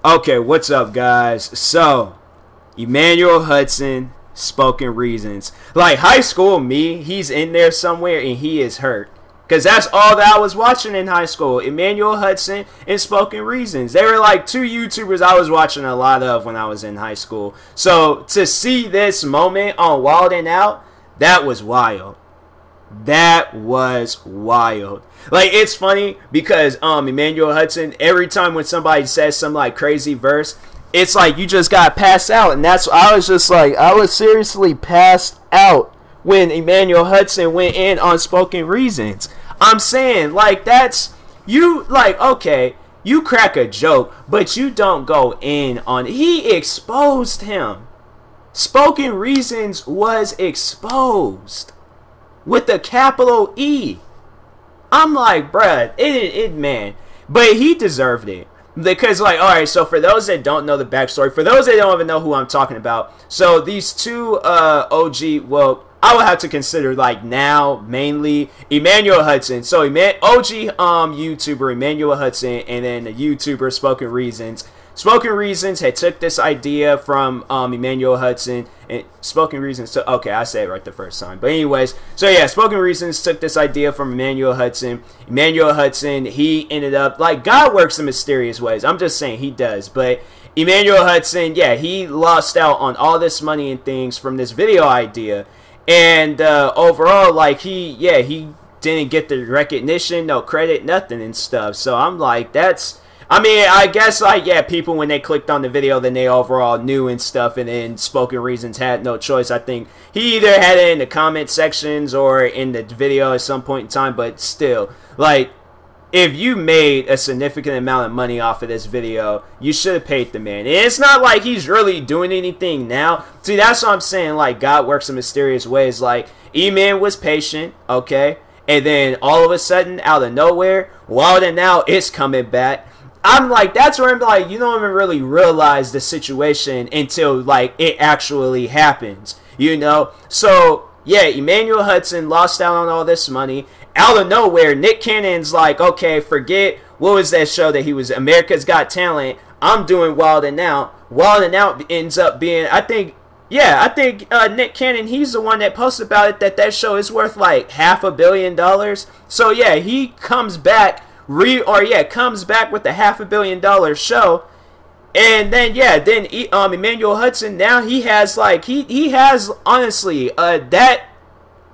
Okay, what's up, guys? So, Emmanuel Hudson, Spoken Reasons. Like, high school me, he's in there somewhere and he is hurt. Because that's all that I was watching in high school. Emmanuel Hudson and Spoken Reasons. They were like two YouTubers I was watching a lot of when I was in high school. So, to see this moment on Wild 'N Out, that was wild. That was wild. Like, it's funny because Emmanuel Hudson, every time when somebody says some like crazy verse, it's like you just got passed out. And that's, I was just like, I was seriously passed out when Emmanuel Hudson went in on Spoken Reasons. I'm saying, like, that's, you, like, okay, you crack a joke, but you don't go in on it. He exposed him. Spoken Reasons was exposed with a capital E. I'm like, bruh, man. But he deserved it. Because, like, alright, so for those that don't know the backstory, for those that don't even know who I'm talking about, so these two OG, well, I would have to consider, like, now, mainly, Emmanuel Hudson. So, OG YouTuber Emmanuel Hudson, and then the YouTuber Spoken Reasons. Spoken Reasons had took this idea from Emmanuel Hudson, and Spoken Reasons took, okay, I said it right the first time. But anyways, so yeah, Spoken Reasons took this idea from Emmanuel Hudson. Emmanuel Hudson, he ended up, like, God works in mysterious ways. I'm just saying, he does. But Emmanuel Hudson, yeah, he lost out on all this money and things from this video idea. And overall, like, he didn't get the recognition, no credit, nothing and stuff. So I'm like, that's, I mean, I guess, like, yeah, people, when they clicked on the video, then they overall knew and stuff, and then Spoken Reasons had no choice. I think he either had it in the comment sections or in the video at some point in time, but still, like, if you made a significant amount of money off of this video, you should have paid the man. And it's not like he's really doing anything now. See, that's what I'm saying, like, God works in mysterious ways. Like, E-Man was patient, okay, and then all of a sudden, out of nowhere, Wild 'N Out, it's coming back. I'm like, that's where I'm like, you don't even really realize the situation until, like, it actually happens, you know? So, yeah, Emmanuel Hudson lost out on all this money. Out of nowhere, Nick Cannon's like, okay, forget, what was that show that he was, America's Got Talent, I'm doing Wild 'N Out. Wild 'N Out ends up being, I think Nick Cannon, he's the one that posted about it, that show is worth, like, $500 million. So, yeah, he comes back, comes back with the $500 million show, and then then Emmanuel Hudson, now he has, like, he has, honestly, that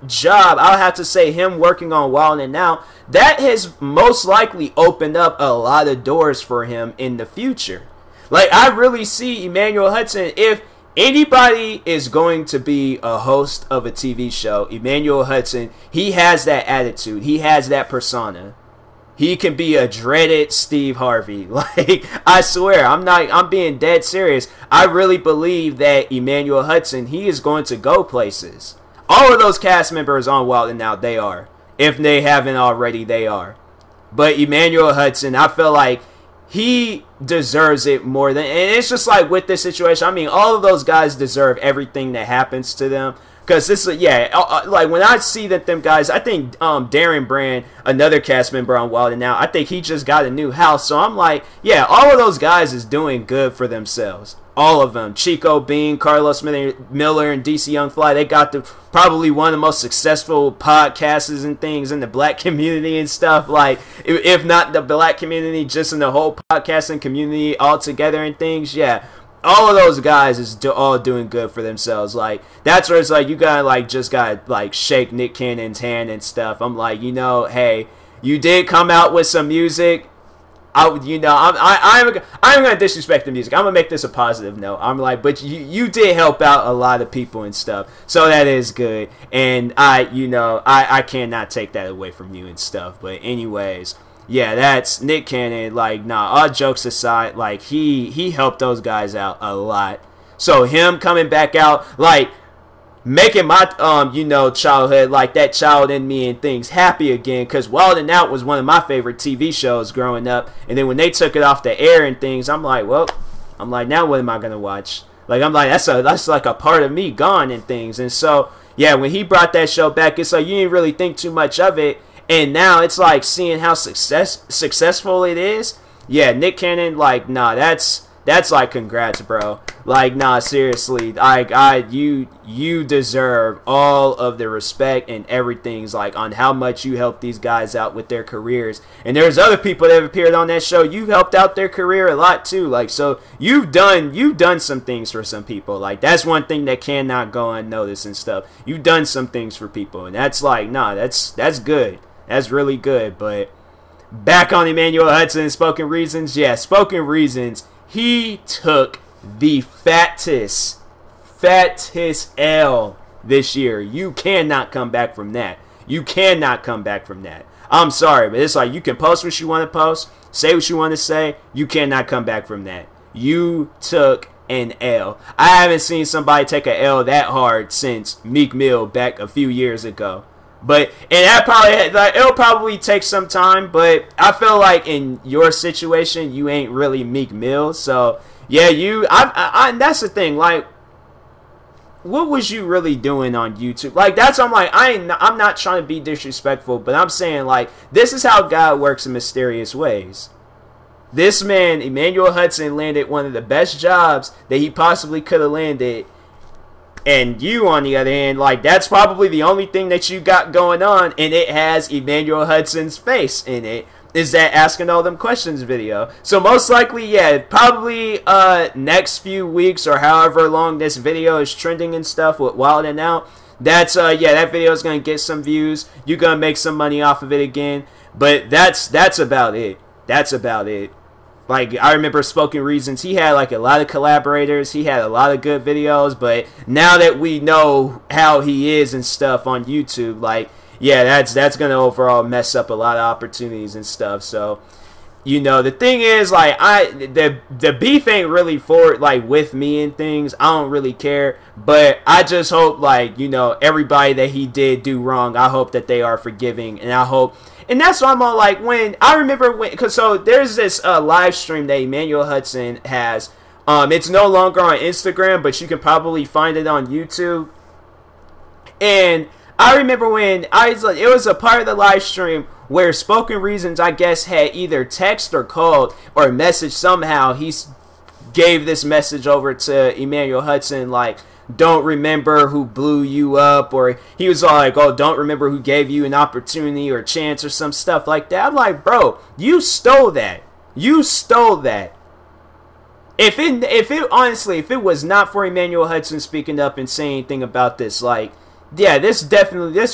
job, I'll have to say, him working on Wild 'N Out, that has most likely opened up a lot of doors for him in the future. Like, I really see Emmanuel Hudson, if anybody is going to be a host of a TV show, Emmanuel Hudson, he has that attitude, he has that persona. He can be a dreaded Steve Harvey. Like, I swear, I'm being dead serious. I really believe that Emmanuel Hudson, he is going to go places. All of those cast members on Wild 'N Out, they are. If they haven't already, they are. But Emmanuel Hudson, I feel like he deserves it more than, and it's just like with this situation, I mean, all of those guys deserve everything that happens to them. Because this is, like, when I see that them guys, I think Darren Brand, another cast member on Wild 'N Out, I think he just got a new house. So I'm like, yeah, all of those guys is doing good for themselves. All of them. Chico Bean, Carlos Miller, and DC Young Fly, they got probably one of the most successful podcasters and things in the black community and stuff. Like, if not the black community, just in the whole podcasting community altogether and things, yeah. All of those guys is all doing good for themselves. Like, that's where it's like, you gotta, like, just gotta, like, shake Nick Cannon's hand and stuff. I'm like, you know, hey, you did come out with some music. I'm gonna disrespect the music. I'm gonna make this a positive note. I'm like, but you did help out a lot of people and stuff, so that is good. And I cannot take that away from you and stuff. But anyways, yeah, that's Nick Cannon. Like, nah, all jokes aside, like, he helped those guys out a lot. So him coming back out, like, making my childhood, like, that child in me and things, happy again. Because Wild 'N Out was one of my favorite TV shows growing up, and then when they took it off the air and things, I'm like, well, now what am I gonna watch? Like, I'm like, that's like a part of me gone and things. And so, yeah, when he brought that show back, it's like you didn't really think too much of it. And now it's like seeing how successful it is. Yeah, Nick Cannon, like, nah, that's that's like congrats, bro. Like, nah, seriously, you deserve all of the respect and everything's like on how much you helped these guys out with their careers. And there's other people that have appeared on that show. You've helped out their career a lot too. Like, so you've done some things for some people. Like, that's one thing that cannot go unnoticed and stuff. You've done some things for people, and that's like, nah, that's good. That's really good. But back on Emmanuel Hudson and Spoken Reasons, yeah, Spoken Reasons, he took the fattest L this year. You cannot come back from that. You cannot come back from that. I'm sorry, but it's like you can post what you want to post, say what you want to say. You cannot come back from that. You took an L. I haven't seen somebody take an L that hard since Meek Mill back a few years ago. But and that probably like it'll probably take some time. But I feel like in your situation, you ain't really Meek Mill. So yeah, and that's the thing. Like, what was you really doing on YouTube? Like, that's I'm like I'm not trying to be disrespectful, but I'm saying like this is how God works in mysterious ways. This man, Emmanuel Hudson, landed one of the best jobs that he possibly could have landed. And you, on the other hand, like, that's probably the only thing that you got going on, and it has Emmanuel Hudson's face in it, is that Asking All Them Questions video. So most likely, yeah, probably next few weeks or however long this video is trending and stuff with Wild and Out, that's, yeah, that video is going to get some views. You're going to make some money off of it again. But that's about it. That's about it. Like, I remember Spoken Reasons, he had like a lot of collaborators, he had a lot of good videos, but now that we know how he is and stuff on YouTube, like, yeah, that's gonna overall mess up a lot of opportunities and stuff. So, you know, the thing is, like, the beef ain't really for like with me and things. I don't really care, but I just hope, like, you know, everybody that he did do wrong, I hope that they are forgiving, and I hope. And that's why I'm all like, when I remember when, cause so there's this live stream that Emmanuel Hudson has. It's no longer on Instagram, but you can probably find it on YouTube. And I remember when it was a part of the live stream where Spoken Reasons, I guess, had either text or called or message somehow. He gave this message over to Emmanuel Hudson, like, don't remember who blew you up, or he was all like, oh, don't remember who gave you an opportunity or chance or some stuff like that. I'm like, bro, you stole that. You stole that. If it honestly, if it was not for Emmanuel Hudson speaking up and saying anything about this, like, yeah, this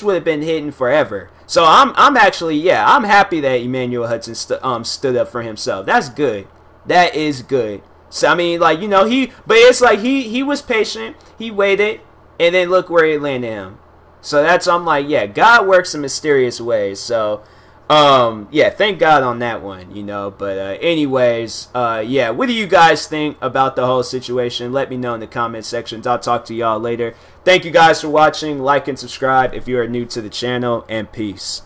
would have been hidden forever. So I'm actually, yeah, I'm happy that Emmanuel Hudson stood up for himself. That's good. That is good. So I mean, like, you know, but it's like he was patient, he waited, and then look where it landed him. So I'm like, yeah, God works in mysterious ways. So yeah, thank God on that one, you know. But anyways, yeah, what do you guys think about the whole situation? Let me know in the comment sections. I'll talk to y'all later. Thank you guys for watching. Like and subscribe if you are new to the channel, and peace.